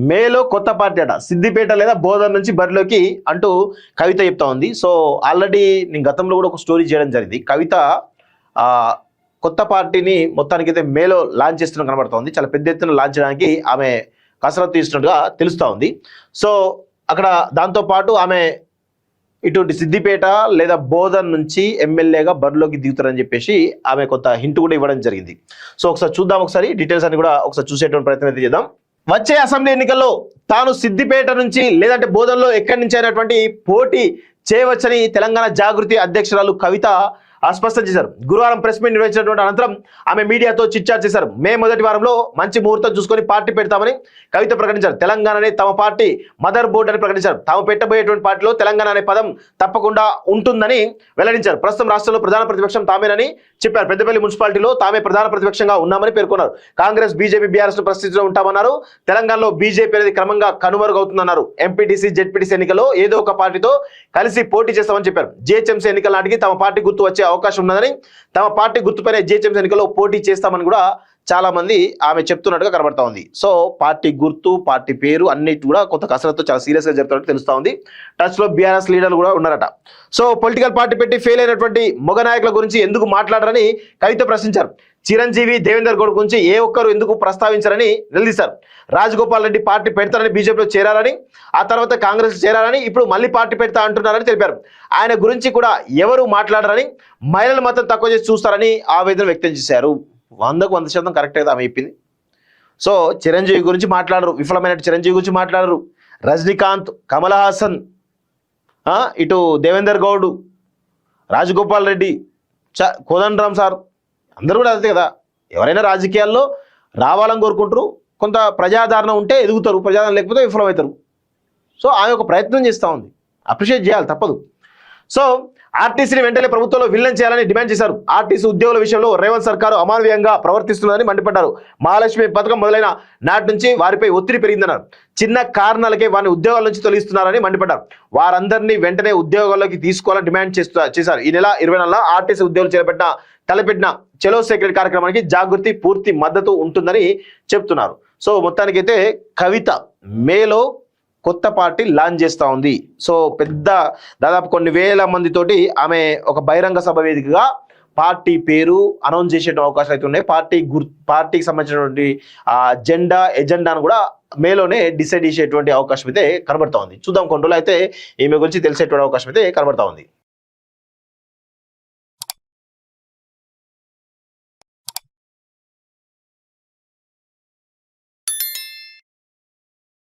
మేలో కొత్త పార్టీ అట, సిద్దిపేట లేదా బోధన్ నుంచి బరిలోకి అంటూ కవిత చెప్తా ఉంది. సో ఆల్రెడీ నేను గతంలో కూడా ఒక స్టోరీ చేయడం జరిగింది. కవిత కొత్త పార్టీని మొత్తానికైతే మేలో లాంచ్ చేస్తున్న కనబడుతోంది. చాలా పెద్ద ఎత్తున లాంచ్ చేయడానికి ఆమె కసరత్తు తీస్తున్నట్టుగా తెలుస్తూ ఉంది. సో అక్కడ దాంతోపాటు ఆమె ఇటువంటి సిద్దిపేట లేదా బోధన్ నుంచి ఎమ్మెల్యేగా బరిలోకి దిగుతారని చెప్పేసి ఆమె కొంత హింట్ కూడా ఇవ్వడం జరిగింది. సో ఒకసారి చూద్దాం, ఒకసారి డీటెయిల్స్ అన్ని కూడా ఒకసారి చూసేటువంటి ప్రయత్నం అయితే చేద్దాం. వచ్చే అసెంబ్లీ ఎన్నికల్లో తాను సిద్దిపేట నుంచి లేదంటే బోధన్లో ఎక్కడి నుంచి అయినటువంటి పోటీ చేయవచ్చని తెలంగాణ జాగృతి అధ్యక్షురాలు కవిత స్పష్టం చేశారు. గురువారం ప్రెస్ మీట్ నిర్వహించినటువంటి అనంతరం ఆమె మీడియాతో చిట్చాట్ చేశారు. మే మొదటి వారంలో మంచి ముహూర్తం చూసుకొని పార్టీ పెడతామని కవిత ప్రకటించారు. తెలంగాణనే తమ పార్టీ మదర్ బోర్డ్ అని ప్రకటించారు. తాము పెట్టబోయేటువంటి పార్టీలో తెలంగాణ అనే పదం తప్పకుండా ఉంటుందని వెల్లడించారు. ప్రస్తుతం రాష్ట్రంలో ప్రధాన ప్రతిపక్షం తామేనని చెప్పారు. పెద్దపల్లి మున్సిపాలిటీలో తామే ప్రధాన ప్రతిపక్షంగా ఉన్నామని పేర్కొన్నారు. కాంగ్రెస్, బీజేపీ, బీఆర్ఎస్ పరిస్థితిలో ఉంటామన్నారు. తెలంగాణలో బీజేపీ అనేది క్రమంగా కనుమరుగవుతుందన్నారు. ఎంపీటీసీ, జెడ్పీటీసీ ఎన్నికల్లో ఏదో ఒక పార్టీతో కలిసి పోటీ చేస్తామని చెప్పారు. జీహెచ్ఎంసీ ఎన్నికల నాటికి తమ పార్టీ గుర్తు వచ్చే అవకాశం ఉన్నదని, తమ పార్టీ గుర్తుపైన జీహెచ్ఎంసీ ఎన్నికల్లో పోటీ చేస్తామని కూడా చాలా మంది ఆమె చెప్తున్నట్టుగా కనబడతా ఉంది. సో పార్టీ గుర్తు, పార్టీ పేరు అన్నిటి కూడా కొంత కసరత్తు చాలా సీరియస్ గా జరుగుతున్నట్టు తెలుస్తా ఉంది. టచ్ లో బీఆర్ఎస్ లీడర్లు కూడా ఉన్నారట. సో పొలిటికల్ పార్టీ పెట్టి ఫెయిల్ అయినటువంటి మొగ నాయకుల గురించి ఎందుకు మాట్లాడరని కవిత ప్రశ్నించారు. చిరంజీవి, దేవేందర్ గౌడ్ గురించి ఏ ఒక్కరు ఎందుకు ప్రస్తావించారని నిలదీశారు. రాజగోపాల్ రెడ్డి పార్టీ పెడతారని బీజేపీలో చేరారని, ఆ తర్వాత కాంగ్రెస్ చేరారని, ఇప్పుడు మళ్ళీ పార్టీ పెడతా అంటున్నారని తెలిపారు. ఆయన గురించి కూడా ఎవరు మాట్లాడరని, మహిళల మతం తక్కువ చేసి చూస్తారని ఆవేదన వ్యక్తం చేశారు. 100కు 100% కరెక్ట్ అయితే ఆమె చెప్పింది. సో చిరంజీవి గురించి మాట్లాడరు, విఫలమైన చిరంజీవి గురించి మాట్లాడరు. రజనీకాంత్, కమల్ హాసన్, ఇటు దేవేందర్ గౌడ్, రాజగోపాల్ రెడ్డి, కోదండరామ్ సార్ అందరూ కూడా అంతే కదా. ఎవరైనా రాజకీయాల్లో రావాలని కోరుకుంటారు. కొంత ప్రజాదరణ ఉంటే ఎదుగుతారు, ప్రజాదరణ లేకపోతే విఫలమవుతారు. సో ఆమె ఒక ప్రయత్నం చేస్తూ ఉంది, అప్రిషియేట్ చేయాలి, తప్పదు. సో ఆర్టీసీని వెంటనే ప్రభుత్వంలో విలీనం చేయాలని డిమాండ్ చేశారు. ఆర్టీసీ ఉద్యోగుల విషయంలో రేవంత్ సర్కారు అమానవీయంగా ప్రవర్తిస్తుందని మండిపడ్డారు. మహాలక్ష్మి పథకం మొదలైన నాటి నుంచి వారిపై ఒత్తిడి పెరిగిందన్నారు. చిన్న కారణాలకే వారిని ఉద్యోగాల నుంచి తొలగిస్తున్నారని మండిపడ్డారు. వారందరినీ వెంటనే ఉద్యోగాల్లోకి తీసుకోవాలని డిమాండ్ చేశారు. ఈ నెల 24న ఆర్టీసీ ఉద్యోగులు తలపెట్టిన చలో సెక్రటరీ కార్యక్రమానికి జాగృతి పూర్తి మద్దతు ఉంటుందని చెప్తున్నారు. సో మొత్తానికైతే కవిత మేలో కొత్త పార్టీ లాంచ్ చేస్తూ ఉంది. సో దాదాపు కొన్ని వేల మందితోటి ఆమె ఒక బహిరంగ సభ వేదికగా పార్టీ పేరు అనౌన్స్ చేసే అవకాశాలు అయితే ఉన్నాయి. పార్టీకి సంబంధించినటువంటి ఎజెండాను కూడా మేలోనే డిసైడ్ చేసేటువంటి అవకాశం అయితే కనబడతా ఉంది. చూద్దాం, కొన్ని రోజులు అయితే ఈమె గురించి తెలిసేటువంటి అవకాశం అయితే కనబడతా ఉంది.